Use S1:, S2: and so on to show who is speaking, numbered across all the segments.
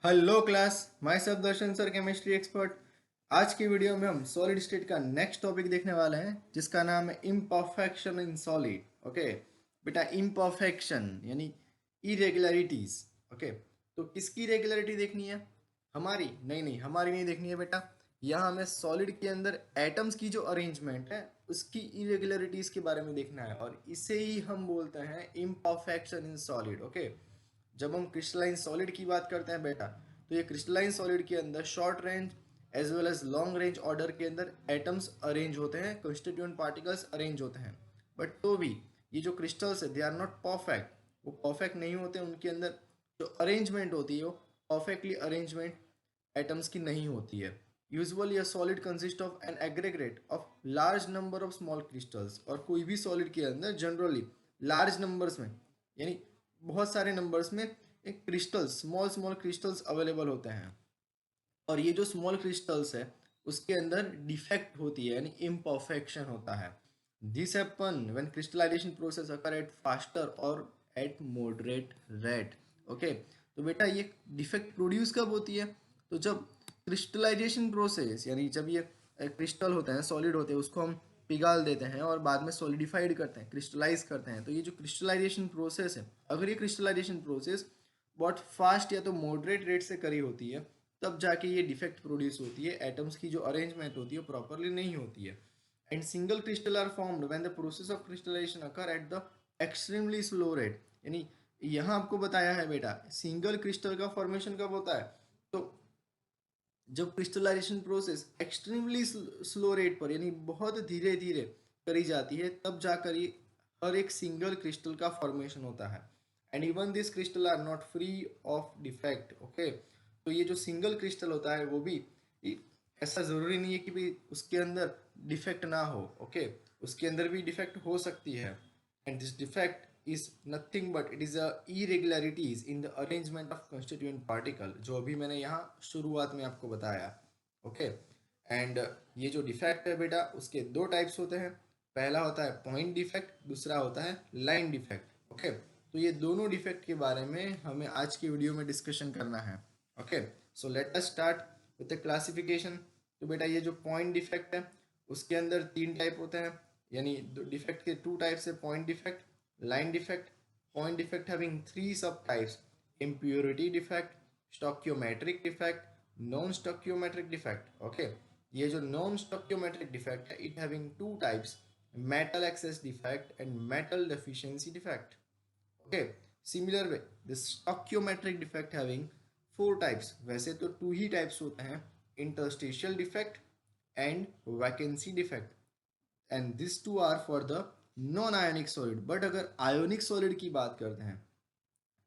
S1: Hello class, my सब दर्शन sir, chemistry expert. आज की वीडियो में हम सॉलिड स्टेट का नेक्स्ट टॉपिक देखने वाले हैं जिसका नाम है इम्परफेक्शन इन सॉलिड। ओके बेटा, इम्परफेक्शन यानी इरेगुलरिटीज। ओके, तो किसकी रेगुलरिटी देखनी है? हमारी नहीं, हमारी नहीं देखनी है बेटा। यहाँ हमें सॉलिड के अंदर एटम्स की जो अरेंजमेंट है उसकी इरेगुलरिटीज के बारे में देखना है, और इसे ही हम बोलते हैं इम्परफेक्शन इन सॉलिड। ओके, जब हम क्रिस्टलाइन सॉलिड की बात करते हैं बेटा, तो ये क्रिस्टलाइन सॉलिड के अंदर short range as well as long range order के अंदर एटम्स अरेंज होते हैं, कंस्टिट्यूएंट पार्टिकल्स अरेंज होते हैं। बट तो भी ये जो क्रिस्टल्स है दे आर नॉट परफेक्ट, वो परफेक्ट नहीं होते। उनके अंदर जो अरेंजमेंट होती है वो परफेक्टली अरेंजमेंट एटम्स की नहीं होती है। Usually a solid consist of an aggregate of large number of small crystals, और कोई भी सॉलिड के अंदर जनरली लार्ज नंबर्स में यानी बहुत सारे नंबर्स में एक crystals, small small crystals available होते हैं। और ये जो स्मॉल क्रिस्टल्स है उसके अंदर डिफेक्ट होती है यानी इम्परफेक्शन होता है। This happen when crystallisation process occur at faster और एट मॉडरेट रेट। ओके, तो बेटा ये डिफेक्ट प्रोड्यूस कब होती है? तो जब क्रिस्टलाइजेशन प्रोसेस यानी जब ये क्रिस्टल होते हैं, सॉलिड होते हैं, उसको हम पिघाल देते हैं और बाद में सॉलिडिफाइड करते हैं, क्रिस्टलाइज करते हैं। तो ये जो क्रिस्टलाइजेशन प्रोसेस है, अगर ये क्रिस्टलाइजेशन प्रोसेस बहुत फास्ट या तो मॉडरेट रेट से करी होती है, तब जाके ये डिफेक्ट प्रोड्यूस होती है। एटम्स की जो अरेंजमेंट होती है प्रॉपरली नहीं होती है। And single crystal are formed when the process of crystallisation occur at the extremely slow rate. यानी यहाँ आपको बताया है बेटा, सिंगल क्रिस्टल का फॉर्मेशन कब होता है? तो जब crystallisation process extremely slow rate पर यानी बहुत धीरे धीरे करी जाती है, तब जाकर ये हर एक सिंगल क्रिस्टल का फॉर्मेशन होता है। And even this crystal are not free of defect. Okay, तो ये जो सिंगल क्रिस्टल होता है वो भी ऐसा ज़रूरी नहीं है कि भाई उसके अंदर डिफेक्ट ना हो। ओके, उसके अंदर भी डिफेक्ट हो सकती है। And this defect is nothing but it is a irregularities in the arrangement of constituent particle, जो अभी मैंने यहाँ शुरुआत में आपको बताया। ओके, एंड ये जो डिफेक्ट है बेटा उसके दो टाइप्स होते हैं। पहला होता है पॉइंट डिफेक्ट, दूसरा होता है लाइन डिफेक्ट। ओके, तो ये दोनों डिफेक्ट के बारे में हमें आज की वीडियो में डिस्कशन करना है। Okay, so let us start with the classification. तो बेटा ये जो पॉइंट डिफेक्ट है उसके अंदर तीन टाइप होते हैं, यानी डिफेक्ट के टू टाइप्स है, point defect, line defect. Point defect having three subtypes: impurity defect, stoichiometric defect, non-stoichiometric defect. Okay, ये जो non-stoichiometric defect है it having two types: metal excess defect and metal deficiency defect. Okay, similar way the stoichiometric defect having four types. वैसे तो two ही types होते हैं: interstitial defect and vacancy defect, and this two are for the non ionic solid. But अगर ionic solid की बात करते हैं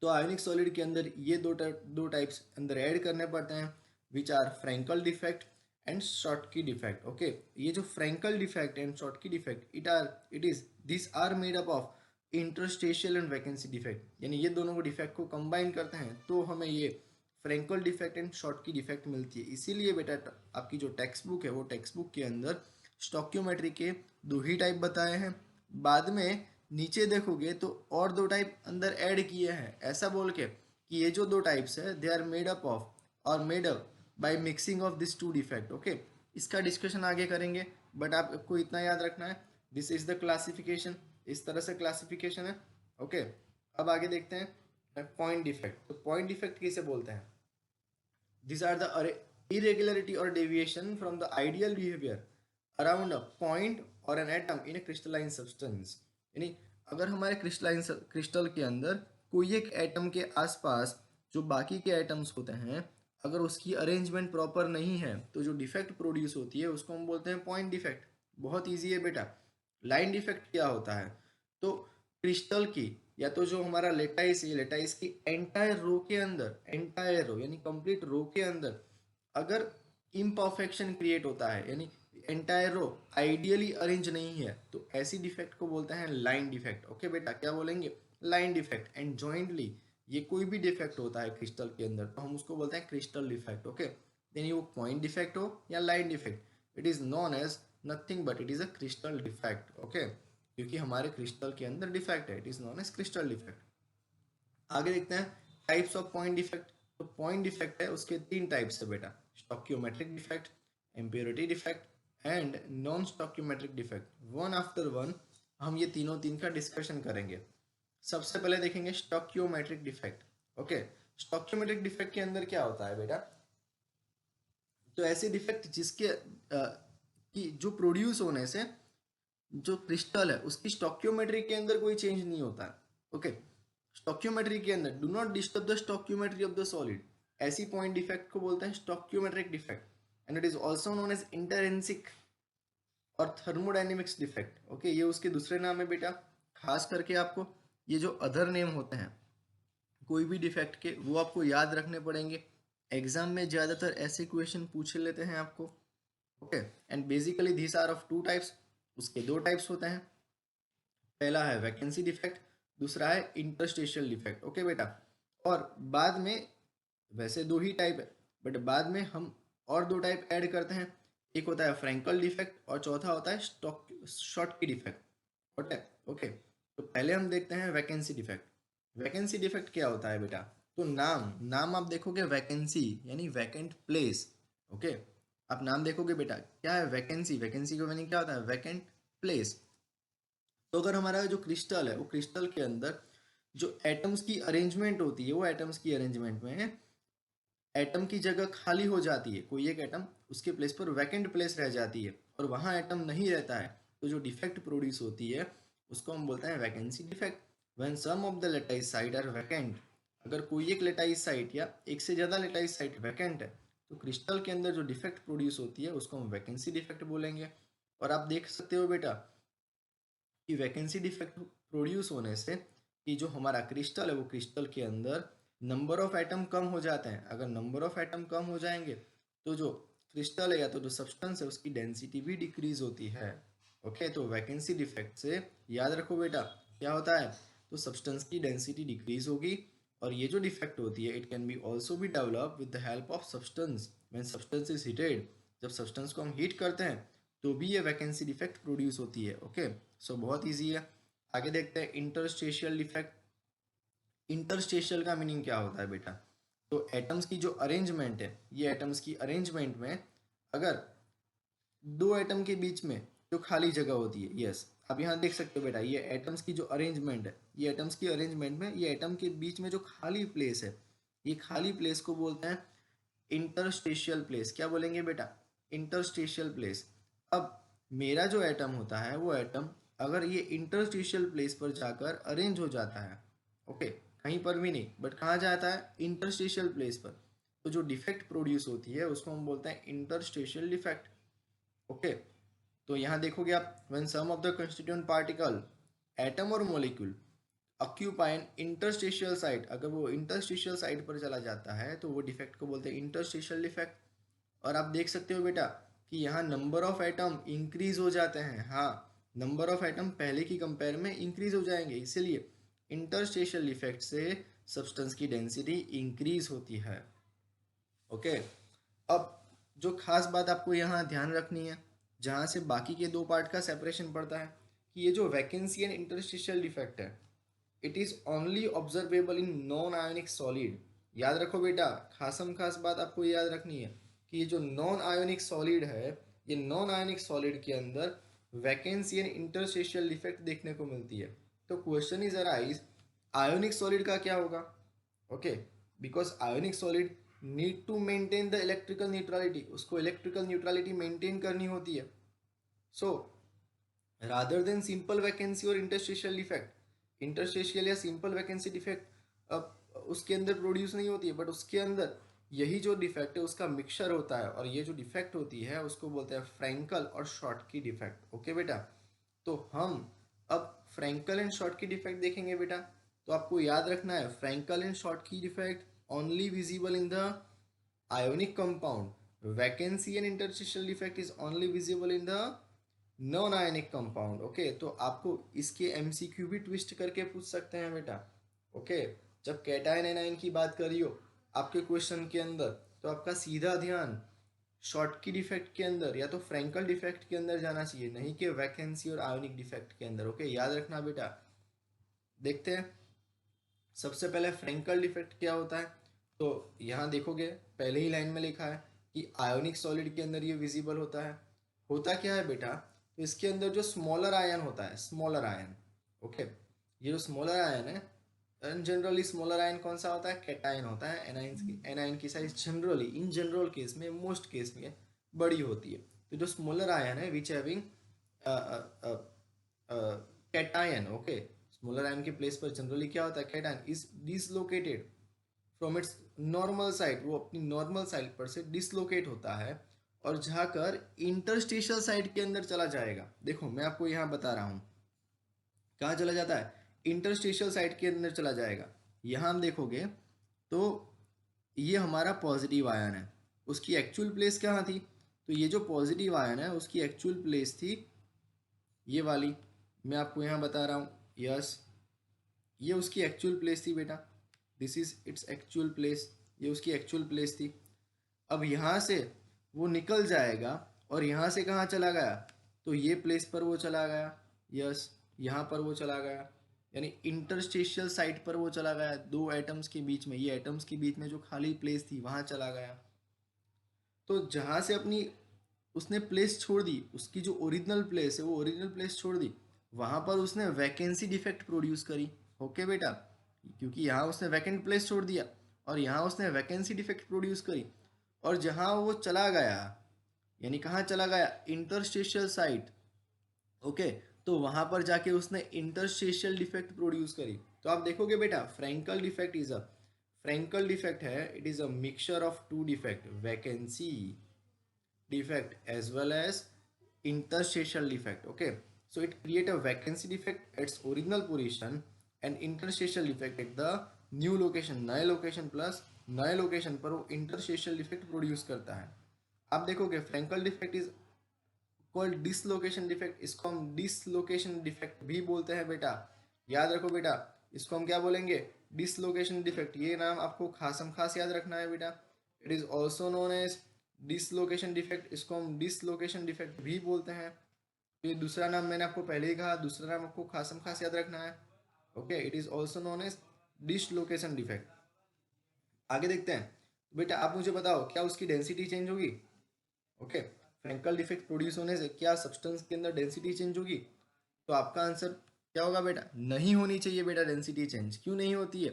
S1: तो आयोनिक सॉलिड के अंदर ये दो टाइप्स अंदर ऐड करने पड़ते हैं, which are Frenkel defect and Schottky defect. Okay, ये जो Frenkel defect and Schottky defect it is this are made up of interstitial and vacancy defect, यानी ये दोनों को डिफेक्ट को कंबाइन करते हैं तो हमें ये Frenkel defect and Schottky defect मिलती है। इसीलिए बेटा आपकी जो टेक्स्ट बुक है वो टेक्स्ट बुक के अंदर स्टोकियोमेट्री के दो ही टाइप बताए हैं। बाद में नीचे देखोगे तो और दो टाइप अंदर ऐड किए हैं, ऐसा बोल के कि ये जो दो टाइप्स है they are made up of और made up by mixing of this two defect. Okay, इसका डिस्कशन आगे करेंगे, बट आपको इतना याद रखना है, दिस इज द क्लासिफिकेशन। इस तरह से क्लासिफिकेशन है। ओके, अब आगे देखते हैं पॉइंट डिफेक्ट। तो पॉइंट डिफेक्ट किसे बोलते हैं? These are the irregularity or deviation from the ideal behavior around a point or an atom in a crystalline substance। यानी अगर हमारे क्रिस्टलाइन क्रिस्टल के अंदर कोई एक एटम के आसपास जो बाकी के एटम्स होते हैं, अगर उसकी अरेंजमेंट प्रॉपर नहीं है तो जो डिफेक्ट प्रोड्यूस होती है उसको हम बोलते हैं पॉइंट डिफेक्ट। बहुत ईजी है बेटा। लाइन डिफेक्ट क्या होता है? तो क्रिस्टल की या तो जो हमारा लेटाइस है, लेटाइस की एंटायर रो के अंदर, एंटायर रो यानी कंप्लीट रो के अंदर अगर इम्परफेक्शन क्रिएट होता है, यानी एंटायर रो आइडियली अरेंज नहीं है, तो ऐसी डिफेक्ट को बोलते हैं लाइन डिफेक्ट। ओके बेटा, क्या बोलेंगे? Line defect. एंड जॉइंटली ये कोई भी डिफेक्ट होता है क्रिस्टल के अंदर तो हम उसको बोलते हैं क्रिस्टल डिफेक्ट। ओके, यानी वो पॉइंट डिफेक्ट हो या line defect, it is known as nothing but it is a crystal defect. Okay, क्योंकि हमारे क्रिस्टल के अंदर डिफेक्ट है, it is known as crystal defect. आगे देखते हैं टाइप्स ऑफ पॉइंट डिफेक्ट। तो पॉइंट डिफेक्ट है उसके 3 टाइप्स है बेटा, stoichiometric defect, impurity defect and non stoichiometric defect. One after one हम ये तीन का डिस्कशन करेंगे। सबसे पहले देखेंगे स्टोकियोमेट्रिक डिफेक्ट। ओके, स्टोकियोमेट्रिक डिफेक्ट के अंदर क्या होता है बेटा, तो ऐसे डिफेक्ट जिसके कि जो प्रोड्यूस होने से जो क्रिस्टल है उसकी स्टोकियोमेट्री के अंदर कोई चेंज नहीं होता है। ओके, स्टोकियोमेट्री के अंदर do not disturb the stoichiometry of the solid, ऐसी पॉइंट डिफेक्ट को बोलते हैं stoichiometric defect and it is also known as intrinsic और थर्मोडायनेमिक्स डिफेक्ट। ओके, ये उसके दूसरे नाम है बेटा। खास करके आपको ये जो अदर नेम होते हैं कोई भी डिफेक्ट के वो आपको याद रखने पड़ेंगे। एग्जाम में ज्यादातर ऐसे क्वेश्चन पूछ लेते हैं आपको। Okay, and basically these are of two types, उसके दो टाइप्स होते हैं। पहला है वैकेंसी डिफेक्ट, दूसरा है इंटरस्टेशियल डिफेक्ट। ओके बेटा, और बाद में वैसे दो ही टाइप है बट बाद में हम और दो टाइप ऐड करते हैं। एक होता है फ्रैंकल डिफेक्ट और चौथा होता है stock Schottky defect. Okay okay, तो पहले हम देखते हैं वैकेंसी डिफेक्ट। वैकेंसी डिफेक्ट क्या होता है बेटा, तो नाम नाम आप देखोगे वैकेंसी यानी वैकेंट प्लेस। ओके, आप नाम देखोगे बेटा क्या है वैकेंसी, वैकेंसी का मीनिंग क्या होता है वैकेंट प्लेस। तो अगर हमारा जो क्रिस्टल है वो क्रिस्टल के अंदर जो एटम्स की अरेंजमेंट होती है वो एटम्स की अरेंजमेंट में एटम की जगह खाली हो जाती है, कोई एक एटम उसके प्लेस पर वैकेंट प्लेस रह जाती है और वहाँ एटम नहीं रहता है, तो जो डिफेक्ट प्रोड्यूस होती है उसको हम बोलते हैं vacancy defect. When some of the lattice site are vacant, अगर कोई एक लेटाइस साइट या एक से ज़्यादा लेटाइस साइट वैकेंट है तो क्रिस्टल के अंदर जो डिफेक्ट प्रोड्यूस होती है उसको हम वैकेंसी डिफेक्ट बोलेंगे। और आप देख सकते हो बेटा कि वैकेंसी डिफेक्ट प्रोड्यूस होने से कि जो हमारा क्रिस्टल है वो क्रिस्टल के अंदर नंबर ऑफ एटम कम हो जाते हैं। अगर नंबर ऑफ एटम कम हो जाएंगे तो जो क्रिस्टल है या तो जो सब्सटेंस है उसकी डेंसिटी भी डिक्रीज होती है। ओके, तो वैकेंसी डिफेक्ट से याद रखो बेटा क्या होता है, तो सब्सटेंस की डेंसिटी डिक्रीज होगी और ये जो डिफेक्ट होती है इट कैन बी ऑल्सो भी develop with the help of substance when substance is heated. जब सब्सटेंस को हम हीट करते हैं तो भी ये वैकेंसी डिफेक्ट प्रोड्यूस होती है। ओके, सो बहुत ईजी है। आगे देखते हैं इंटरस्टेशियल डिफेक्ट। इंटरस्टेशियल का मीनिंग क्या होता है बेटा, तो एटम्स की जो अरेंजमेंट है ये एटम्स की अरेंजमेंट में अगर दो एटम के बीच में जो खाली जगह होती है, यस अब यहाँ देख सकते हो बेटा ये एटम्स की जो अरेंजमेंट है, ये एटम्स की अरेंजमेंट में ये एटम के बीच में जो खाली प्लेस है ये खाली प्लेस को बोलते हैं इंटरस्टेशियल प्लेस। क्या बोलेंगे बेटा, इंटरस्टेशियल प्लेस। अब मेरा जो एटम होता है वो एटम अगर ये इंटरस्टेशियल प्लेस पर जाकर अरेंज हो जाता है, ओके कहीं पर भी नहीं बट कहाँ जाता है इंटरस्टेशियल प्लेस पर, तो जो डिफेक्ट प्रोड्यूस होती है उसको हम बोलते हैं इंटरस्टेशियल डिफेक्ट। ओके, तो यहाँ देखोगे आप when some of the constituent particle atom और molecule occupy an interstitial site, अगर वो इंटरस्टेशियल साइट पर चला जाता है तो वो डिफेक्ट को बोलते हैं इंटरस्टेशियल डिफेक्ट। और आप देख सकते हो बेटा कि यहाँ नंबर ऑफ एटम इंक्रीज हो जाते हैं। हाँ, नंबर ऑफ एटम पहले की कंपेयर में इंक्रीज हो जाएंगे, इसीलिए इंटरस्टेशियल डिफेक्ट से सब्सटेंस की डेंसिटी इंक्रीज होती है। ओके, अब जो खास बात आपको यहाँ ध्यान रखनी है जहाँ से बाकी के दो पार्ट का सेपरेशन पड़ता है कि ये जो वैकेंसी एंड इंटरस्टेशियल डिफेक्ट है it is only observable in non ionic solid. याद रखो बेटा, खासम खास बात आपको याद रखनी है कि ये जो नॉन आयोनिक सॉलिड है ये नॉन आयोनिक सॉलिड के अंदर वैकेंसी एंड इंटरस्टेशियल डिफेक्ट देखने को मिलती है। तो question is arise ionic solid का क्या होगा। Okay, because ionic solid need to maintain the electrical neutrality, उसको इलेक्ट्रिकल न्यूट्रलिटी मेंटेन करनी होती है। So rather than simple vacancy और इंटरस्टेशियल डिफेक्ट, इंटरस्टेशियल या सिंपल वैकेंसी डिफेक्ट अब उसके अंदर प्रोड्यूस नहीं होती है बट उसके अंदर यही जो डिफेक्ट है उसका मिक्सचर होता है और ये जो डिफेक्ट होती है उसको बोलते हैं फ्रैंकल और शॉर्टकी डिफेक्ट। ओके बेटा, तो हम अब फ्रैंकल एंड शॉर्टकी डिफेक्ट देखेंगे बेटा। तो आपको याद रखना है Frenkel and Schottky defect only visible in the ionic compound, vacancy and interstitial defect is only visible in the non ionic compound. Okay, तो आपको इसके एमसीक्यू भी ट्विस्ट करके पूछ सकते हैं बेटा। ओके, जब कैटायन एनायन की बात करियो आपके क्वेश्चन के अंदर तो आपका सीधा ध्यान शॉर्टकी डिफेक्ट के अंदर या तो फ्रैंकल डिफेक्ट के अंदर जाना चाहिए, नहीं कि वैकेंसी और आयोनिक डिफेक्ट के अंदर। ओके, याद रखना बेटा। देखते हैं सबसे पहले फ्रैंकल डिफेक्ट क्या होता है। तो यहाँ देखोगे पहले ही लाइन में लिखा है कि आयोनिक सॉलिड के अंदर ये विजिबल होता है। होता क्या है बेटा, तो इसके अंदर जो स्मॉलर आयन होता है, स्मॉलर आयन, ओके, ये जो स्मॉलर आयन है, जनरली स्मॉलर आयन कौन सा होता है, कैटायन होता है। एनायन की size generally in general case में, मोस्ट केस में बड़ी होती है। तो जो स्मॉलर आयन है which having cation, okay, smaller ion के प्लेस पर जनरली क्या होता है, cation is dislocated from its normal side, वो अपनी नॉर्मल साइड पर से डिसलोकेट होता है और जाकर इंटरस्टेशियल साइड के अंदर चला जाएगा। देखो मैं आपको यहाँ बता रहा हूँ कहाँ चला जाता है, इंटरस्टेशियल साइड के अंदर चला जाएगा। यहाँ हम देखोगे तो ये हमारा पॉजिटिव आयन है, उसकी एक्चुअल प्लेस कहाँ थी, तो ये जो पॉजिटिव आयन है उसकी एक्चुअल प्लेस थी ये वाली, मैं आपको यहाँ बता रहा हूँ, यस, ये उसकी एक्चुअल प्लेस थी बेटा, this is its actual place, ये उसकी एक्चुअल प्लेस थी। अब यहाँ से वो निकल जाएगा और यहाँ से कहाँ चला गया, तो ये प्लेस पर वो चला गया, यस, यहाँ पर वो चला गया, यानी इंटरस्टेशियल साइड पर वो चला गया, दो एटम्स के बीच में, ये एटम्स के बीच में जो खाली प्लेस थी वहाँ चला गया। तो जहाँ से अपनी उसने प्लेस छोड़ दी, उसकी जो ओरिजिनल प्लेस है वो ओरिजिनल प्लेस छोड़ दी, वहाँ पर उसने वैकेंसी डिफेक्ट प्रोड्यूस करी। ओके बेटा, क्योंकि यहाँ उसने वैकेंट प्लेस छोड़ दिया और यहाँ उसने वैकेंसी डिफेक्ट प्रोड्यूस करी, और जहाँ वो चला गया, यानी कहाँ चला गया, इंटरस्टेशियल साइट, ओके, तो वहाँ पर जाके उसने इंटरस्टेशियल डिफेक्ट प्रोड्यूस करी। तो आप देखोगे बेटा Frenkel defect is a, Frenkel defect है, it is a mixture of two defect, vacancy defect as well as interstitial defect, okay, so it create a vacancy defect at its original position and interstitial defect at the new location, नए location plus नए location पर वो interstitial defect produce करता है। आप देखोगे Frenkel defect is called dislocation defect, इसको हम डिसलोकेशन डिफेक्ट भी बोलते हैं बेटा, याद रखो बेटा, इसको हम क्या बोलेंगे, डिसलोकेशन डिफेक्ट, ये नाम आपको खासम खास याद रखना है बेटा। It is also known as dislocation defect, इसको हम डिसलोकेशन डिफेक्ट भी बोलते हैं। ये दूसरा नाम मैंने आपको पहले ही कहा, दूसरा नाम आपको खासम खास याद रखना है, okay, it is also known as dislocation defect. आगे देखते हैं, बेटा आप मुझे बताओ क्या उसकी डेंसिटी चेंज होगी, ओके, फ्रैंकल डिफेक्ट प्रोड्यूस होने से क्या सब्सटेंस के अंदर डेंसिटी चेंज होगी, तो आपका आंसर क्या होगा बेटा, नहीं होनी चाहिए बेटा डेंसिटी चेंज। क्यों नहीं होती है,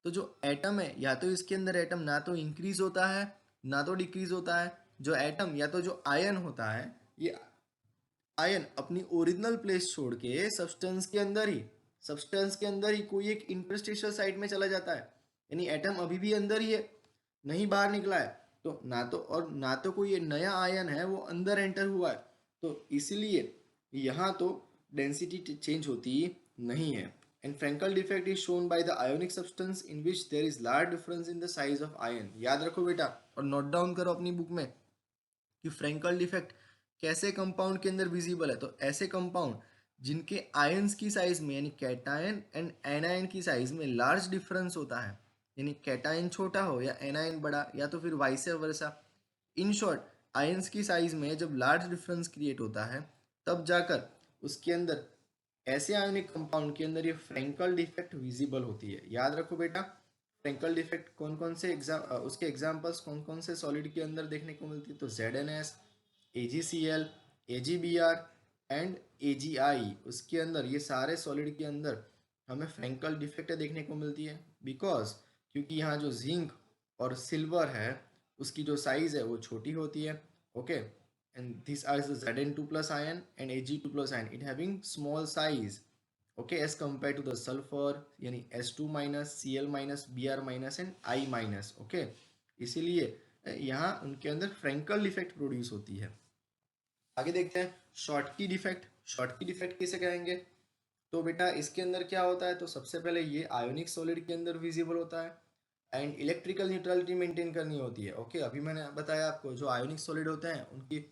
S1: तो जो एटम है या तो इसके अंदर एटम ना तो इंक्रीज होता है ना तो डिक्रीज होता है, जो एटम या तो जो आयन होता है, ये आयन अपनी ओरिजिनल प्लेस छोड़ के सब्सटेंस के अंदर ही कोई एक इंटरस्टेशियल साइड में चला जाता है, यानी एटम अभी भी अंदर ही है, नहीं बाहर निकला है, तो ना तो कोई नया आयन है वो अंदर एंटर हुआ है, तो इसीलिए यहाँ तो डेंसिटी चेंज होती नहीं है। And Frenkel defect is shown by the ionic substance in which there is large difference in the size of ion. याद रखो बेटा और नोट डाउन करो अपनी बुक में कि फ्रैंकल डिफेक्ट कैसे कंपाउंड के अंदर विजिबल है, तो ऐसे कंपाउंड जिनके आयंस की साइज में, यानी कैटायन एंड एनायन की साइज में लार्ज डिफरेंस होता है, यानी कैटायन छोटा हो या एनायन बड़ा या तो फिर vice versa, in short ions की साइज में जब लार्ज डिफरेंस क्रिएट होता है तब जाकर उसके अंदर, ऐसे आयनिक कंपाउंड के अंदर ये फ्रैंकल डिफेक्ट विजिबल होती है। याद रखो बेटा फ्रैंकल डिफेक्ट कौन कौन से उसके एग्जांपल्स कौन कौन से सॉलिड के अंदर देखने को मिलती है, तो ZnS, AgCl, AgBr and AgI, उसके अंदर ये सारे सॉलिड के अंदर हमें फ्रैंकल डिफेक्ट देखने को मिलती है, बिकॉज क्योंकि यहाँ जो जिंक और सिल्वर है उसकी जो साइज है वो छोटी होती है, okay, and these are the Zn2 plus ion and Ag2 plus ion, it having small size, okay, as compared to the sulfur यानी S2 minus, Cl minus, Br minus and I minus, okay, इसीलिए यहाँ उनके अंदर Frankel defect produce होती है। आगे देखते हैं शॉर्टकी डिफेक्ट। शॉर्टकी डिफेक्ट किसे कहेंगे, तो बेटा इसके अंदर क्या होता है, तो सबसे पहले ये आयोनिक सॉलिड के अंदर विजिबल होता है एंड इलेक्ट्रिकल न्यूट्रलिटी मेंटेन करनी होती है, ओके, अभी मैंने बताया आपको जो आयोनिक सॉलिड होते हैं उनकी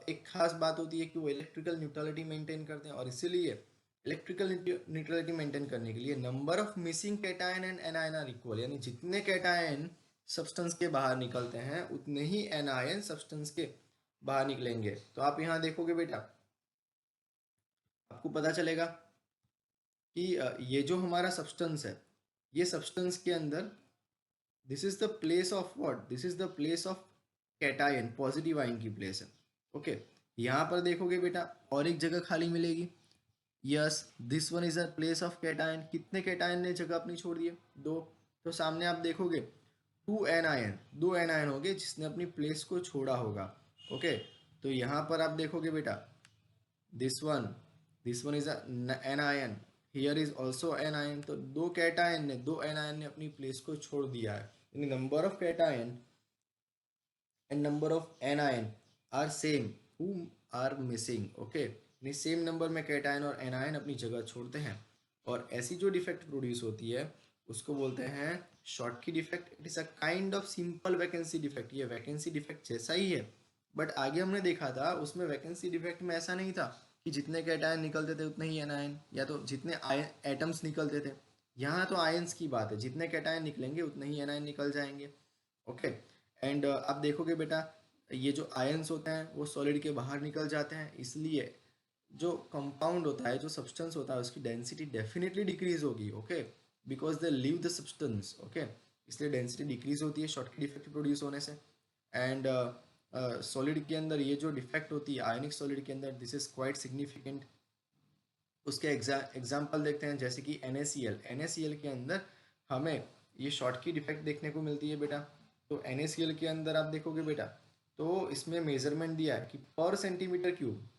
S1: एक खास बात होती है कि वो इलेक्ट्रिकल न्यूट्रलिटी मेंटेन करते हैं, और इसीलिए इलेक्ट्रिकल न्यूट्रलिटी मेंटेन करने के लिए number of missing cation and anion are equal, यानी जितने कैटायन सब्सटेंस के बाहर निकलते हैं उतने ही एनायन सब्सटेंस के बाहर निकलेंगे। तो आप यहाँ देखोगे बेटा आपको पता चलेगा कि ये जो हमारा सब्सटेंस है, ये सब्सटेंस के अंदर this is the place of what, this is the place of cation, positive ion की प्लेस है। ओके, यहाँ पर देखोगे बेटा और एक जगह खाली मिलेगी। Yes, this one is a place of cation. कितने कैटायन ने जगह अपनी छोड़ दी है? दो। तो सामने आप देखोगे टू एन आयन, दो एन आयन हो गए जिसने अपनी प्लेस को छोड़ा होगा। ओके, तो यहाँ पर आप देखोगे बेटा this one, this one is an ion, here is also an ion. तो दो कैटायन ने, दो एन आयन ने अपनी प्लेस को छोड़ दिया है। यानी number of cation and number of anion are same, whom are missing. okay, यानी सेम नंबर में कैटायन और एनायन अपनी जगह छोड़ते हैं, और ऐसी जो डिफेक्ट प्रोड्यूस होती है उसको बोलते हैं Schottky defect. It is a kind of simple vacancy defect. ये वैकेंसी डिफेक्ट जैसा ही है, बट आगे हमने देखा था उसमें वैकेंसी डिफेक्ट में ऐसा नहीं था कि जितने कैटायन निकलते थे उतने ही एनायन, या तो जितने एटम्स निकलते थे। यहाँ तो आयंस की बात है, जितने कैटायन निकलेंगे उतने ही एनायन निकल जाएंगे। ओके, एंड आप देखोगे बेटा ये जो आयंस होते हैं वो सॉलिड के बाहर निकल जाते हैं, इसलिए जो कंपाउंड होता है, जो सब्सटेंस होता है, उसकी डेंसिटी डेफिनेटली डिक्रीज होगी। Okay, because they leave the substance. Okay, इसलिए डेंसिटी डिक्रीज होती है शॉर्टकी डिफेक्ट प्रोड्यूस होने से। एंड सॉलिड के अंदर ये जो डिफेक्ट होती है आयनिक सॉलिड के अंदर, दिस इज क्वाइट सिग्निफिकेंट। उसके एग्जाम्पल देखते हैं, जैसे कि NaCl। NaCl के अंदर हमें ये शॉर्टकी डिफेक्ट देखने को मिलती है बेटा। तो NaCl के अंदर आप देखोगे बेटा, तो इसमें मेजरमेंट दिया है कि पर सेंटीमीटर क्यूब,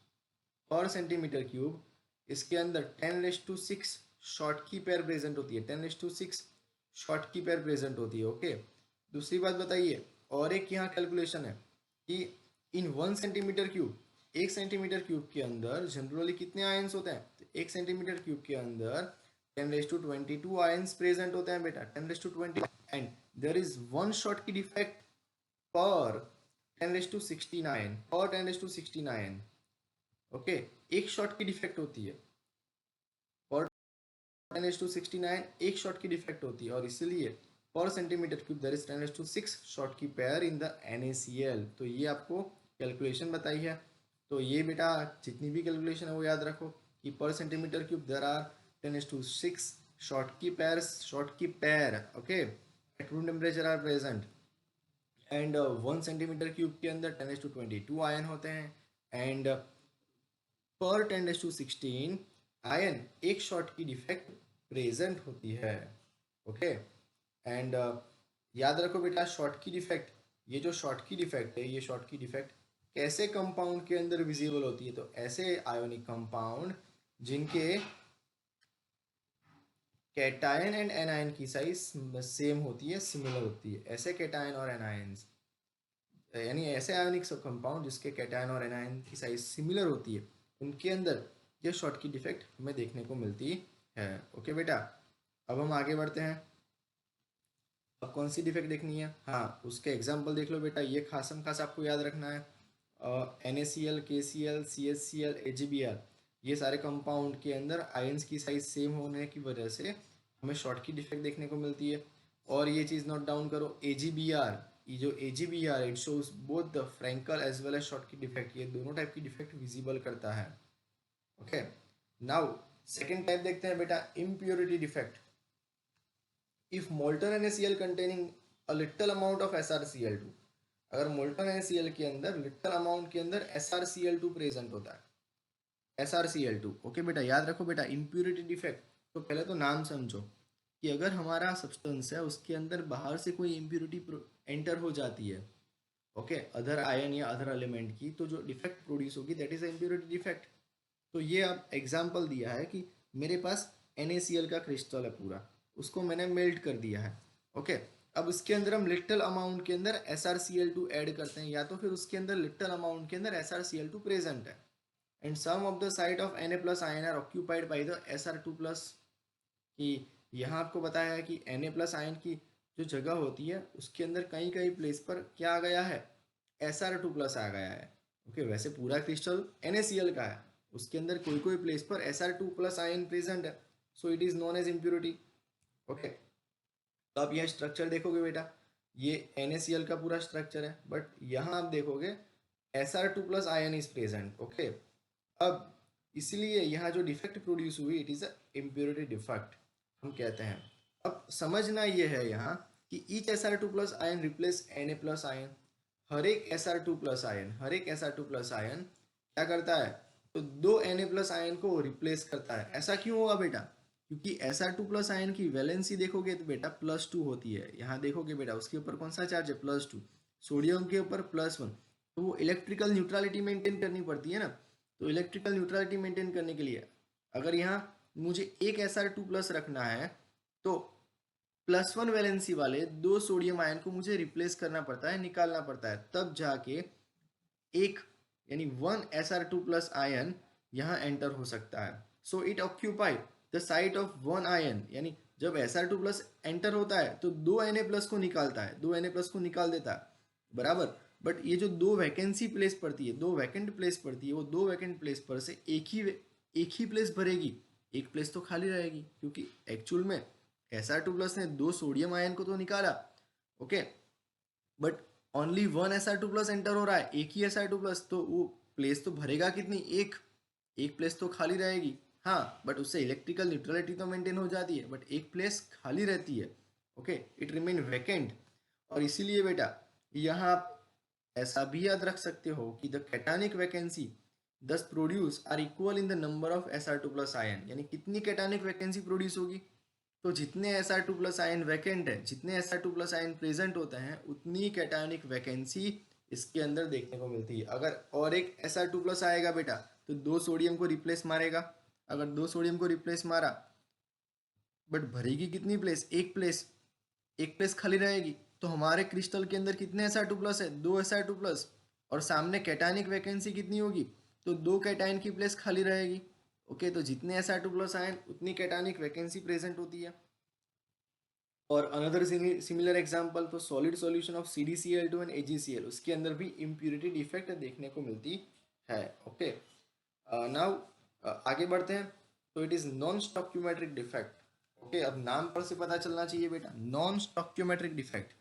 S1: पर सेंटीमीटर क्यूब इसके अंदर 10⁶ शॉर्ट की पेयर प्रेजेंट होती है। 10⁶ शॉर्ट की पेयर प्रेजेंट होती है। ओके, दूसरी बात बताइए, और एक यहाँ कैलकुलेशन है कि इन 1 सेंटीमीटर क्यूब, 1 सेंटीमीटर क्यूब के अंदर जनरली कितने आयंस होते हैं? तो 1 सेंटीमीटर क्यूब के अंदर 10⁻22 आयंस प्रेजेंट होते हैं बेटा, 10⁻20। And there is one Schottky defect per 10⁻69, पर 10⁻69। ओके, एक शॉट की डिफेक्ट होती है, और 10⁻69 एक शॉट की डिफेक्ट होती है, और इसलिए per centimetre cube there is 10⁻6 Schottky pair in the NaCl। तो ये आपको कैलकुलेशन बताई है। तो ये बेटा जितनी भी कैलकुलेशन है वो याद रखो कि per centimetre cube there are 10⁻6 short की pair. Okay, at room temperature are present. And 1 centimetre cube के अंदर 10⁻22 आयन होते हैं। एंड पर 10⁻16 आयन एक शॉट की डिफेक्ट प्रेजेंट होती है। ओके, एंड याद रखो बेटा शॉर्ट की डिफेक्ट, ये जो शॉर्ट की डिफेक्ट है, ये शॉर्ट की डिफेक्ट कैसे कंपाउंड के अंदर विजिबल होती है? तो ऐसे आयोनिक कंपाउंड जिनके कैटायन एंड एनायन की साइज सेम होती है, सिमिलर होती है, ऐसे कैटायन और एनायंस, यानी ऐसे आयोनिक कंपाउंड जिसके कैटायन और एनायन की साइज सिमिलर होती है, उनके अंदर ये शॉर्ट की डिफेक्ट हमें देखने को मिलती है। ओके बेटा, अब हम आगे बढ़ते हैं। अब कौन सी डिफेक्ट देखनी है? हाँ, उसके एग्जाम्पल देख लो बेटा। ये खासम खास आपको याद रखना है। NaCl, KCl, CHCl, AgBr, ये सारे कंपाउंड के अंदर आयंस की साइज सेम होने की वजह से हमें शॉर्ट की डिफेक्ट देखने को मिलती है। और ये चीज़ नोट डाउन करो, AgBr, ये जो AgBr it shows both the Frenkel as well as Schottky defect, ये दोनों टाइप की डिफेक्ट विजिबल करता है। ओके, नाउ सेकेंड टाइप देखते हैं बेटा, impurity defect. If molten NaCl containing a little amount of SrCl2, अगर मोल्टन NaCl के अंदर लिटल अमाउंट के अंदर SrCl2 प्रेजेंट होता है, SrCl2। ओके बेटा, याद रखो बेटा इम्प्योरिटी डिफेक्ट। तो पहले तो नाम समझो कि अगर हमारा सब्सटेंस है उसके अंदर बाहर से कोई इम्प्योरिटी एंटर हो जाती है, ओके, अदर आयन या अदर एलिमेंट की, तो जो डिफेक्ट प्रोड्यूस होगी दैट इज इम्प्योरिटी डिफेक्ट। तो ये अब एग्जाम्पल दिया है कि मेरे पास NaCl का क्रिस्टल है पूरा, उसको मैंने मेल्ट कर दिया है। ओके, अब उसके अंदर हम लिटल अमाउंट के अंदर SrCl2 ऐड करते हैं, या तो फिर उसके अंदर लिटल अमाउंट के अंदर SrCl2 प्रेजेंट है, and some of the site of Na+ ion are occupied by the Sr2+। कि यहाँ आपको बताया है कि Na+ आयन की जो जगह होती है उसके अंदर कई कई प्लेस पर क्या आ गया है? Sr2+ आ गया है। ओके, वैसे पूरा क्रिस्टल NaCl का है, उसके अंदर कोई कोई प्लेस पर Sr2+ आयन प्रेजेंट है, so it is known as impurity. Okay, तो आप यह स्ट्रक्चर देखोगे बेटा, ये NaCl का पूरा स्ट्रक्चर है, बट यहाँ आप देखोगे Sr2+ ion is present. Okay, अब इसलिए यहाँ जो डिफेक्ट प्रोड्यूस हुई it is a impurity defect हम कहते हैं। अब समझना ये है यहाँ कि each Sr2 plus ion replace Na plus ion. हर एक Sr2 प्लस आयन, हर एक Sr2 प्लस आयन क्या करता है, तो दो Na प्लस आयन को रिप्लेस करता है। ऐसा क्यों होगा बेटा, क्योंकि Sr2 प्लस आयन की वैलेंसी देखोगे तो बेटा +2 होती है। यहाँ देखोगे बेटा उसके ऊपर कौन सा चार्ज है, +2, सोडियम के ऊपर +1, तो वो इलेक्ट्रिकल न्यूट्रलिटी मेंटेन करनी पड़ती है ना। तो इलेक्ट्रिकल न्यूट्रलिटी मेंटेन करने के लिए अगर यहाँ मुझे एक Sr2 प्लस रखना है तो +1 वैलेंसी वाले दो सोडियम आयन को मुझे रिप्लेस करना पड़ता है, निकालना पड़ता है, तब जाके एक यानी 1 Sr2 प्लस आयन यहाँ एंटर हो सकता है। So it occupy the site of 1 ion, यानी जब Sr2 प्लस एंटर होता है तो दो Na प्लस को निकालता है, दो Na प्लस को निकाल देता है बराबर। बट ये जो दो वैकेंसी प्लेस पड़ती है, दो वैकेंट प्लेस पड़ती है, वो दो वैकेंट प्लेस पर से एक ही प्लेस भरेगी, एक प्लेस तो खाली रहेगी, क्योंकि एक्चुअल में Sr2 प्लस ने दो सोडियम आयन को तो निकाला, okay, but only 1 Sr2 plus enter हो रहा है, एक ही Sr2 प्लस, तो वो प्लेस तो भरेगा कितनी, एक प्लेस तो खाली रहेगी। हाँ, बट उससे इलेक्ट्रिकल न्यूट्रलिटी तो मेंटेन हो जाती है, बट एक प्लेस खाली रहती है, ओके, इट रिमेन वैकेंट। और इसीलिए बेटा यहाँ आप ऐसा भी याद रख सकते हो कि the cationic vacancy thus produce are equal in the number of Sr2 plus ion, यानी कितनी कैटानिक वैकेंसी प्रोड्यूस होगी, तो जितने Sr2 प्लस आयन वैकेंट है, जितने Sr2 प्लस आयन प्रेजेंट होते हैं, उतनी कैटानिक वैकेंसी इसके अंदर देखने को मिलती है। अगर और एक Sr2 प्लस आएगा बेटा तो दो सोडियम को रिप्लेस मारेगा, अगर दो सोडियम को रिप्लेस मारा बट भरेगी कितनी प्लेस, एक प्लेस खाली रहेगी। तो हमारे क्रिस्टल के अंदर कितने Sr2 प्लस है, दो Sr2 प्लस, और सामने कैटायनिक वैकेंसी कितनी होगी, तो दो कैटायन की प्लेस खाली रहेगी, ओके। तो जितने Sr2 प्लस आयन उतनी कैटायनिक वैकेंसी प्रेजेंट होती है। और अनदर सिमिलर एग्जांपल तो solid solution of CdCl2 and AgCl, उसके अंदर भी इम्प्यूरिटी डिफेक्ट देखने को मिलती है, ओके। नाउ आगे बढ़ते हैं, तो it is non stoichiometric defect, okay. अब नाम पर से पता चलना चाहिए बेटा, non stoichiometric defect,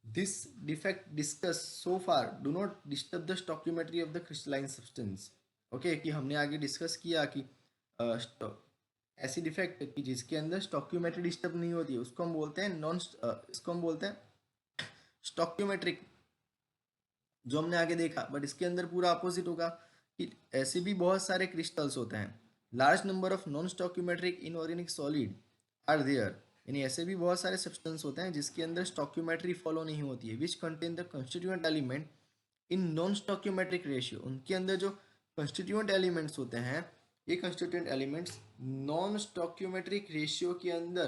S1: this defect discuss so far do not disturb the stoichiometry of the crystalline substance, okay. कि हमने आगे डिस्कस किया कि ऐसी डिफेक्ट कि जिसके अंदर स्टोक्योमेट्री डिस्टर्ब नहीं होती है उसको हम बोलते हैं इसको हम बोलते हैं स्टोक्योमेट्रिक, जो हमने आगे देखा। बट इसके अंदर पूरा अपोजिट होगा कि ऐसे भी बहुत सारे क्रिस्टल्स होते हैं, large number of non stoichiometric inorganic solid are there, यानी ऐसे भी बहुत सारे सब्सटेंस होते हैं जिसके अंदर स्टोक्योमेट्री फॉलो नहीं होती है, which contain the constituent element in non stoichiometric ratio. उनके अंदर जो कंस्टिट्यूएंट एलिमेंट्स होते हैं, ये constituent elements non stoichiometric ratio के अंदर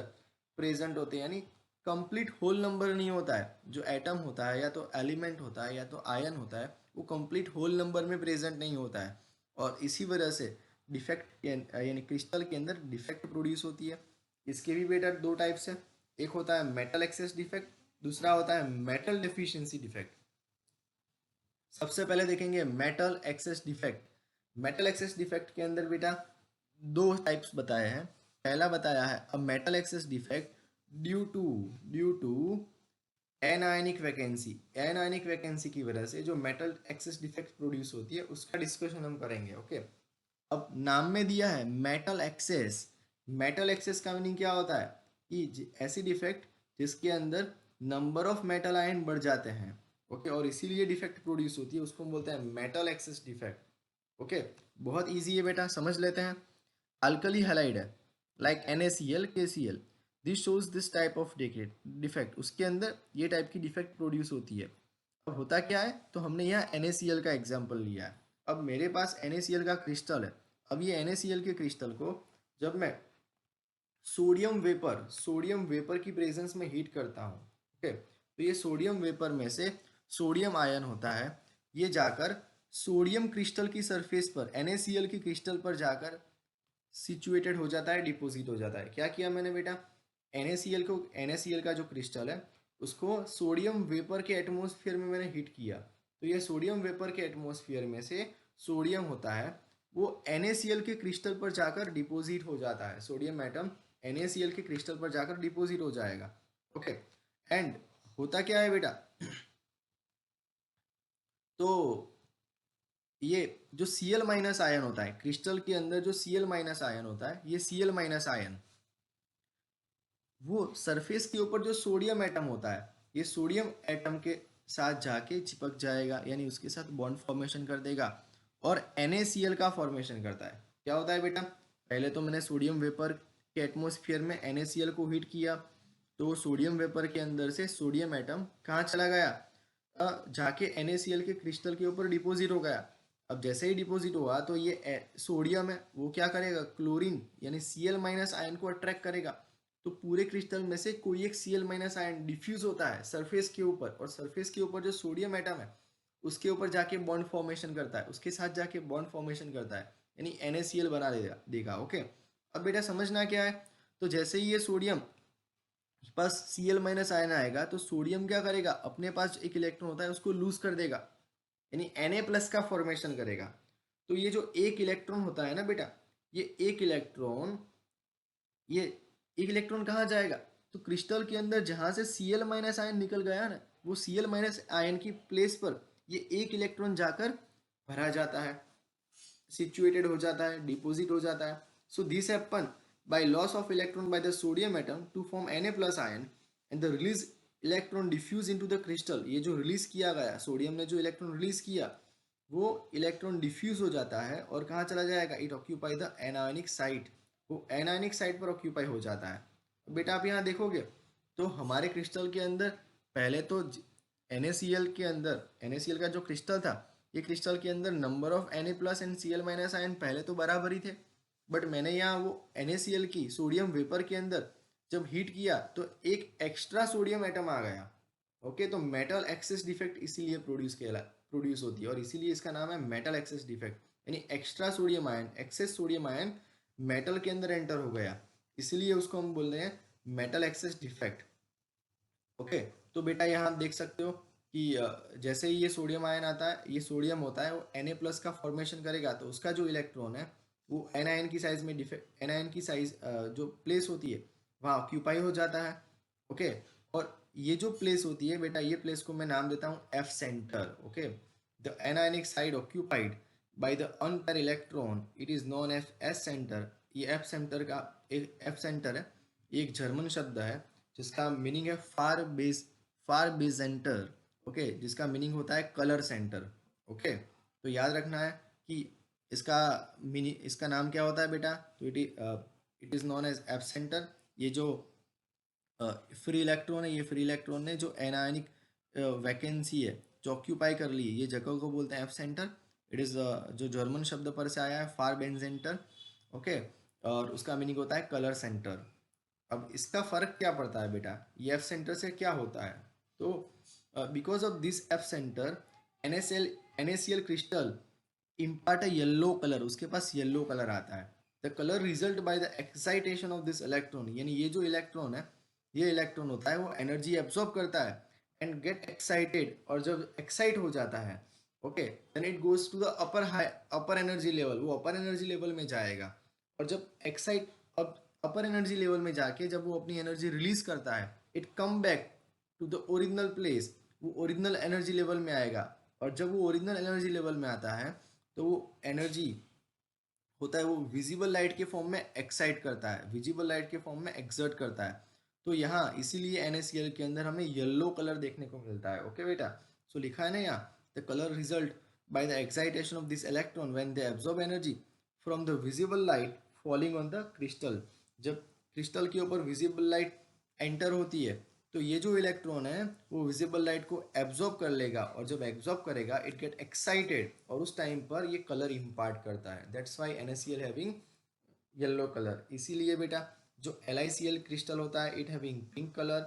S1: प्रेजेंट होते हैं, यानी कंप्लीट होल नंबर नहीं होता है। जो एटम होता है या तो एलिमेंट होता है या तो आयन होता है, वो कंप्लीट होल नंबर में प्रेजेंट नहीं होता है, और इसी वजह से डिफेक्ट यानी क्रिस्टल के अंदर डिफेक्ट प्रोड्यूस होती है। इसके भी बेटा दो टाइप्स है, एक होता है मेटल एक्सेस डिफेक्ट, दूसरा होता है मेटल डेफिशिएंसी डिफेक्ट। सबसे पहले देखेंगे metal excess defect. Metal excess defect के अंदर बेटा दो टाइप्स बताए हैं। पहला बताया है a metal excess defect due to anionic vacancy, anionic vacancy की वजह से जो मेटल एक्सेस डिफेक्ट प्रोड्यूस होती है उसका डिस्कशन हम करेंगे, ओके। अब नाम में दिया है मेटल एक्सेस, मेटल एक्सेस का मीनिंग क्या होता है कि ऐसी डिफेक्ट जिसके अंदर नंबर ऑफ मेटल आयन बढ़ जाते हैं, ओके, और इसीलिए डिफेक्ट प्रोड्यूस होती है, उसको हम बोलते हैं मेटल एक्सेस डिफेक्ट, ओके। बहुत इजी है बेटा, समझ लेते हैं। अल्कली हैलाइड है like NaCl KCl, this shows this type of defect, उसके अंदर ये टाइप की डिफेक्ट प्रोड्यूस होती है। अब होता क्या है, तो हमने यहाँ NaCl का एग्जाम्पल लिया है। अब मेरे पास NaCl का क्रिस्टल है, अब ये NaCl के क्रिस्टल को जब मैं सोडियम वेपर की प्रेजेंस में हीट करता हूँ, ओके, तो ये सोडियम वेपर में से सोडियम आयन होता है, ये जाकर सोडियम क्रिस्टल की सरफेस पर NaCl की क्रिस्टल पर जाकर सिचुएटेड हो जाता है, डिपोजिट हो जाता है। क्या किया मैंने बेटा, NaCl का जो क्रिस्टल है उसको सोडियम वेपर के एटमॉस्फेयर में मैंने हीट किया, तो ये सोडियम वेपर के एटमॉस्फेयर में से सोडियम होता है वो NaCl के क्रिस्टल पर जाकर डिपोजिट हो जाता है, सोडियम एटम NaCl के क्रिस्टल पर जाकर डिपोजिट हो जाएगा, ओके। एंड होता क्या है बेटा, तो ये जो Cl माइनस आयन होता है क्रिस्टल के अंदर, जो Cl माइनस आयन होता है, ये Cl माइनस आयन वो सरफेस के ऊपर जो सोडियम एटम होता है, ये सोडियम एटम के साथ जाके चिपक जाएगा, यानी उसके साथ बॉन्ड फॉर्मेशन कर देगा और NaCl का फॉर्मेशन करता है। क्या होता है बेटा, पहले तो मैंने सोडियम वेपर के एटमोस्फियर में NaCl को हीट किया, तो सोडियम वेपर के अंदर से सोडियम एटम कहाँ चला गया, जाके NaCl के क्रिस्टल के ऊपर डिपोजिट हो गया। अब जैसे ही डिपोजिट हुआ तो ये सोडियम है वो क्या करेगा, क्लोरीन यानी Cl- आयन को अट्रैक्ट करेगा। तो पूरे क्रिस्टल में से कोई एक Cl- आयन डिफ्यूज होता है सरफेस के ऊपर, और सरफेस के ऊपर जो सोडियम एटम है उसके ऊपर जाके बॉन्ड फॉर्मेशन करता है, उसके साथ जाके बॉन्ड फॉर्मेशन करता है, यानी NaCl बना देगा। ओके, अब बेटा समझना क्या है, तो जैसे ही ये सोडियम के पास Cl- आयन आएगा तो सोडियम क्या करेगा, अपने पास एक इलेक्ट्रॉन होता है उसको लूज कर देगा, यानी Na+ का फॉर्मेशन करेगा। तो ये जो एक इलेक्ट्रॉन होता है ना बेटा, ये ये एक इलेक्ट्रॉन कहाँ जाएगा, तो क्रिस्टल के अंदर जहां से Cl- आयन निकल गया ना, वो Cl- आयन की प्लेस पर ये एक इलेक्ट्रॉन जाकर भरा जाता है, सिचुएटेड हो जाता है, डिपोजिट हो जाता है। So this happen by loss of electron by the sodium atom to form Na+ ion and the release electron diffuse into the crystal. ये जो रिलीज किया गया सोडियम ने, जो इलेक्ट्रॉन रिलीज किया, वो इलेक्ट्रॉन डिफ्यूज हो जाता है और कहाँ चला जाएगा, it occupy the anionic site, वो एनायनिक साइट पर ऑक्यूपाई हो जाता है। बेटा आप यहाँ देखोगे तो हमारे क्रिस्टल के अंदर पहले तो NaCl के अंदर, NaCl का जो क्रिस्टल था, ये क्रिस्टल के अंदर number of Na+ and Cl- ion पहले तो बराबर ही थे, बट मैंने यहाँ वो NaCl की सोडियम वेपर के अंदर जब हीट किया तो एक एक्स्ट्रा सोडियम एटम आ गया। ओके, तो मेटल एक्सेस डिफेक्ट इसीलिए प्रोड्यूस होती है, और इसीलिए इसका नाम है मेटल एक्सेस डिफेक्ट, यानी extra sodium ion, access sodium ion metal के अंदर एंटर हो गया, इसलिए उसको हम बोल रहे हैं मेटल एक्सेस डिफेक्ट। ओके, तो बेटा यहाँ आप देख सकते हो कि जैसे ही ये सोडियम आयन आता है, ये सोडियम होता है वो Na+ का फॉर्मेशन करेगा, तो उसका जो इलेक्ट्रॉन है वो एनायन की साइज में डिफेक्ट, एनायन की साइज जो प्लेस होती है वहाँ ऑक्यूपाई हो जाता है। ओके, और ये जो प्लेस होती है बेटा, ये प्लेस को मैं नाम देता हूँ F centre. Okay, the anionic site occupied by the unpaired electron it is known as S centre. ये एफ सेंटर का एक एफ सेंटर है, ये एक जर्मन शब्द है जिसका मीनिंग है फार बेजेंटर। ओके, जिसका मीनिंग होता है कलर सेंटर। ओके, तो याद रखना है कि इसका इसका नाम क्या होता है बेटा, तो it is known as F centre. ये जो फ्री इलेक्ट्रॉन है, ये फ्री इलेक्ट्रॉन ने जो एनायनिक वैकेंसी है जो ऑक्यूपाई कर ली है, ये जगह को बोलते हैं एफ सेंटर। इट इज़ जो जर्मन शब्द पर से आया है फार बेंजेंटर। ओके, और उसका मीनिंग होता है कलर सेंटर। अब इसका फर्क क्या पड़ता है बेटा, ये एफ सेंटर से क्या होता है, तो because of this F centre NaCl crystal impart a yellow colour, उसके पास येलो कलर आता है। The colour result by the excitation of this electron, यानी ये जो इलेक्ट्रॉन है, ये इलेक्ट्रॉन होता है वो एनर्जी एब्जॉर्ब करता है एंड गेट एक्साइटेड, और जब एक्साइट हो जाता है okay, then it goes to the upper energy level, वो अपर एनर्जी लेवल में जाएगा। और जब एक्साइट अब अपर एनर्जी लेवल में जाके जब वो अपनी एनर्जी रिलीज करता है, it come back to the original place, वो ओरिजिनल एनर्जी लेवल में आएगा। और जब वो ओरिजिनल एनर्जी लेवल में आता है तो वो एनर्जी होता है वो विजिबल लाइट के फॉर्म में एक्साइट करता है, विजिबल लाइट के फॉर्म में एक्सर्ट करता है। तो यहाँ इसीलिए NaCl के अंदर हमें येलो कलर देखने को मिलता है। ओके बेटा, सो लिखा है ना यहाँ, the colour result by the excitation of this electron when they absorb energy from the visible light falling on the crystal. जब क्रिस्टल के ऊपर विजिबल लाइट एंटर होती है तो ये जो इलेक्ट्रॉन है वो विजिबल लाइट को एब्जॉर्ब कर लेगा, और जब एब्जॉर्ब करेगा इट गेट एक्साइटेड, और उस टाइम पर ये कलर इम्पार्ट करता है। That's why NaCl having yellow colour. इसीलिए बेटा जो LiCl क्रिस्टल होता है इट हैविंग पिंक कलर,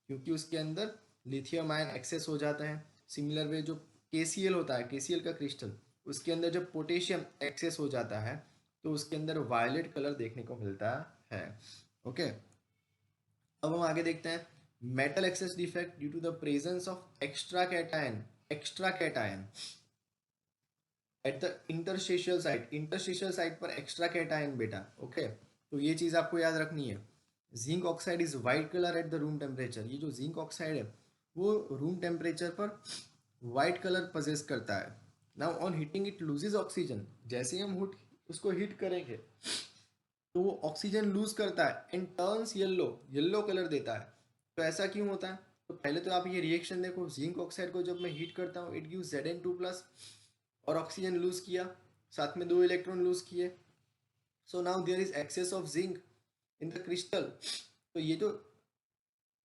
S1: क्योंकि उसके अंदर लिथियम आयन एक्सेस हो जाते हैं। सिमिलर वे जो KCl होता है, KCl का क्रिस्टल, उसके अंदर जब पोटेशियम एक्सेस हो जाता है तो उसके अंदर वायलेट कलर देखने को मिलता है। ओके, अब हम आगे देखते हैं metal excess defect due to the presence of extra cation at the interstitial site पर एक्स्ट्रा कैटायन बेटा। ओके, तो ये चीज आपको याद रखनी है। Zinc oxide is white colour at the room temperature, ये जो जिंक ऑक्साइड है वो रूम टेम्परेचर पर वाइट कलर पजेस करता है। Now on heating it loses oxygen, जैसे ही हम उसको हीट करेंगे तो वो ऑक्सीजन लूज करता है and turns yellow, yellow colour देता है। तो ऐसा क्यों होता है? तो पहले तो आप ये रिएक्शन देखो, जिंक ऑक्साइड को जब मैं हीट करता हूँ इट गिव्स Zn2+ और ऑक्सीजन लूज किया, साथ में 2 इलेक्ट्रॉन लूज किए। So now there is excess of zinc in the crystal. तो ये जो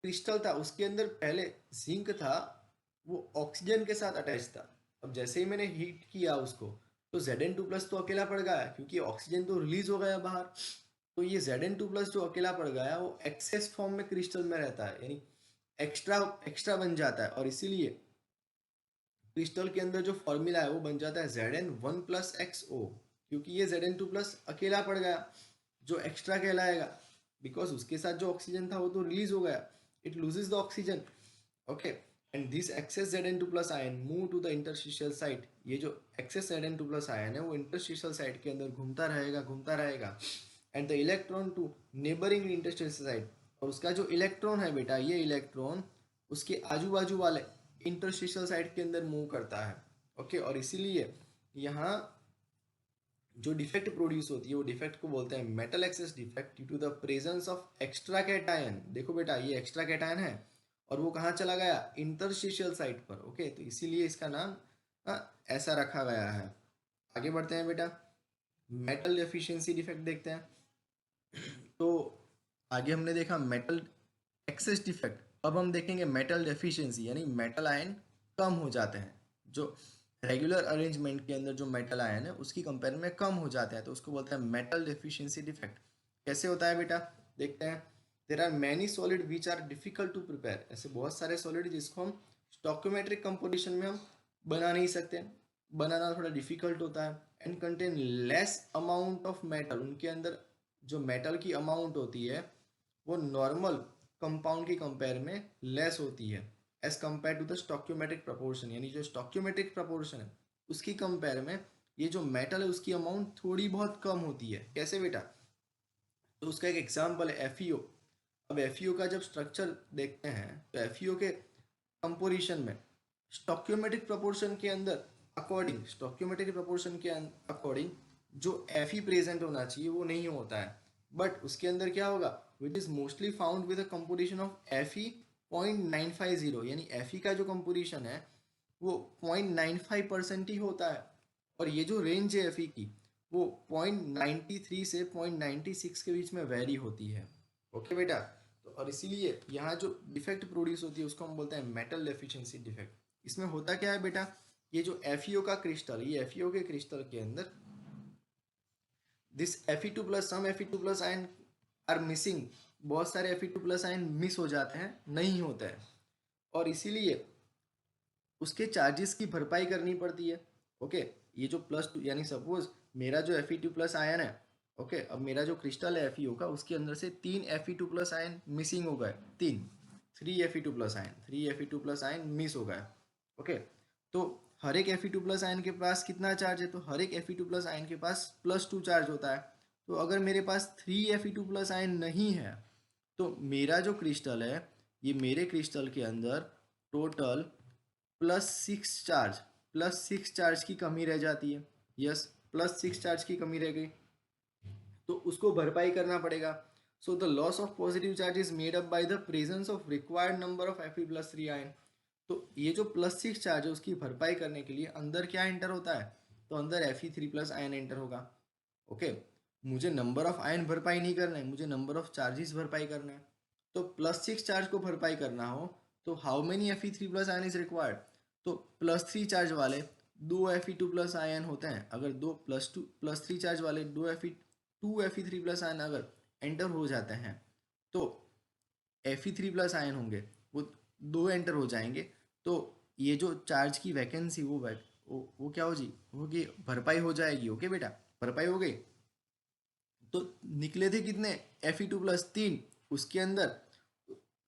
S1: क्रिस्टल था उसके अंदर पहले जिंक था, वो ऑक्सीजन के साथ अटैच था। अब जैसे ही मैंने हीट किया उसको, तो Zn2+ तो अकेला पड़ गया क्योंकि ऑक्सीजन तो रिलीज हो गया बाहर। तो ये Zn2+ जो अकेला पड़ गया वो एक्सेस फॉर्म में क्रिस्टल में रहता है, यानी एक्स्ट्रा एक्स्ट्रा बन जाता है, और इसीलिए क्रिस्टल के अंदर जो फॉर्मूला है वो बन जाता है Zn1+xO, क्योंकि ये Zn2+ अकेला पड़ गया जो एक्स्ट्रा कहलाएगा, बिकॉज उसके साथ जो ऑक्सीजन था वो तो रिलीज हो गया, it loses the oxygen. Okay, and this excess Zn2+ ion move to the interstitial site. ये जो एक्सेस Zn2+ आयन है वो इंटरस्टिशियल साइट के अंदर घूमता रहेगा, घूमता रहेगा, and the electron to neighbouring interstitial site. और उसका जो इलेक्ट्रॉन है बेटा, ये इलेक्ट्रॉन उसके आजू बाजू वाले इंटरस्टिशियल साइट के अंदर मूव करता है। ओके, और इसीलिए यहाँ जो डिफेक्ट प्रोड्यूस होती है वो डिफेक्ट को बोलते हैं metal excess defect due to the presence of extra cation. देखो बेटा, ये एक्स्ट्रा कैटायन है और वो कहाँ चला गया? इंटरस्टिशियल साइट पर। ओके, तो इसीलिए इसका नाम ऐसा रखा गया है। आगे बढ़ते हैं बेटा, मेटल डेफिशिएंसी डिफेक्ट देखते हैं। तो आगे हमने देखा मेटल एक्सेस डिफेक्ट, अब हम देखेंगे मेटल डेफिशिएंसी, यानी मेटल आयन कम हो जाते हैं, जो रेगुलर अरेंजमेंट के अंदर जो मेटल आयन है उसकी कंपेयर में कम हो जाते हैं, तो उसको बोलते हैं मेटल डेफिशिएंसी डिफेक्ट। कैसे होता है बेटा, देखते हैं। There are many solid which are difficult to prepare. ऐसे बहुत सारे सॉलिड जिसको हम स्टोकियोमेट्रिक कंपोजिशन में हम बना नहीं सकते, बनाना थोड़ा डिफिकल्ट होता है, and contain less amount of metal. उनके अंदर जो मेटल की अमाउंट होती है वो नॉर्मल कंपाउंड के कंपेयर में लेस होती है as compare to the stoichiometric proportion, यानी जो स्टोकियोमेट्रिक प्रपोर्शन है उसकी कंपेयर में ये जो मेटल है उसकी अमाउंट थोड़ी बहुत कम होती है। कैसे बेटा? तो उसका एक एग्जांपल है FeO। अब FeO का जब स्ट्रक्चर देखते हैं तो FeO के कंपोजिशन में स्टोकियोमेट्रिक प्रपोर्शन के अंदर अकॉर्डिंग, स्टोकियोमेट्रिक प्रपोर्शन के अकॉर्डिंग जो Fe प्रेजेंट होना चाहिए वो नहीं होता है, बट उसके अंदर क्या होगा, which is mostly found with a composition of Fe 0.950, यानी Fe का जो कंपोजिशन है वो 0.95% ही होता है, और ये जो रेंज है Fe की वो 0.93 से 0.96 के बीच में वेरी होती है। ओके बेटा, तो और इसीलिए यहाँ जो डिफेक्ट प्रोड्यूस होती है उसको हम बोलते हैं मेटल डेफिशिएंसी डिफेक्ट। इसमें होता क्या है बेटा, ये जो FeO का क्रिस्टल, ये FeO के क्रिस्टल के अंदर this Fe2+, some Fe2+ ion are missing, बहुत सारे Fe2+ आयन मिस हो जाते हैं, नहीं होता है, और इसीलिए उसके चार्जेस की भरपाई करनी पड़ती है। ओके, ये जो +2, यानी सपोज मेरा जो Fe2+ आयन है, ओके, अब मेरा जो क्रिस्टल है FeO का उसके अंदर से 3 Fe2+ आयन मिसिंग हो गए, 3 Fe2+ ion, 3 Fe2+ ion miss हो गए। ओके, तो हर एक Fe2+ आयन के पास कितना चार्ज है, तो हर एक Fe2+ आयन के पास +2 चार्ज होता है। तो अगर मेरे पास 3 Fe2+ आयन नहीं है तो मेरा जो क्रिस्टल है, ये मेरे क्रिस्टल के अंदर टोटल +6 चार्ज की कमी रह जाती है। यस, +6 चार्ज की कमी रह गई, तो उसको भरपाई करना पड़ेगा। So the loss of positive charge is made up by the presence of required number of Fe+3 ion. तो ये जो +6 चार्ज है उसकी भरपाई करने के लिए अंदर क्या एंटर होता है, तो अंदर Fe3+ आयन एंटर होगा। ओके, मुझे नंबर ऑफ आयन भरपाई नहीं करना है, मुझे नंबर ऑफ चार्जेस भरपाई करना है। तो +6 चार्ज को भरपाई करना हो तो how many Fe3+ ion is required, तो +3 चार्ज वाले 2 Fe2+ आयन होते हैं। अगर दो +3 चार्ज वाले 2 Fe3+ आयन अगर एंटर हो जाते हैं तो Fe3+ आयन होंगे वो 2 एंटर हो जाएंगे, तो ये जो चार्ज की वैकेंसी वो क्या होगी, भरपाई हो जाएगी। ओके बेटा, भरपाई हो गई। तो निकले थे कितने Fe2+ 3, उसके अंदर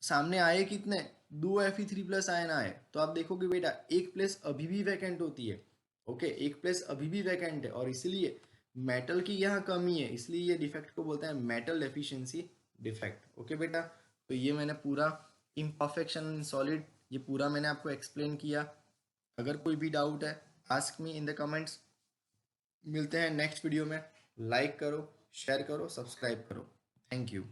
S1: सामने आए कितने, 2 Fe3+ आयन आए। तो आप देखोगे बेटा एक प्लेस अभी भी वैकेंट होती है। ओके, एक प्लेस अभी भी वैकेंट है, और इसलिए मेटल की यहाँ कमी है, इसलिए ये डिफेक्ट को बोलते हैं मेटल डेफिशिएंसी डिफेक्ट। ओके बेटा, तो ये मैंने पूरा इम्परफेक्शन इन सॉलिड, ये पूरा मैंने आपको एक्सप्लेन किया। अगर कोई भी डाउट है ask me in the comments. मिलते हैं नेक्स्ट वीडियो में। लाइक करो, शेयर करो, सब्सक्राइब करो। Thank you.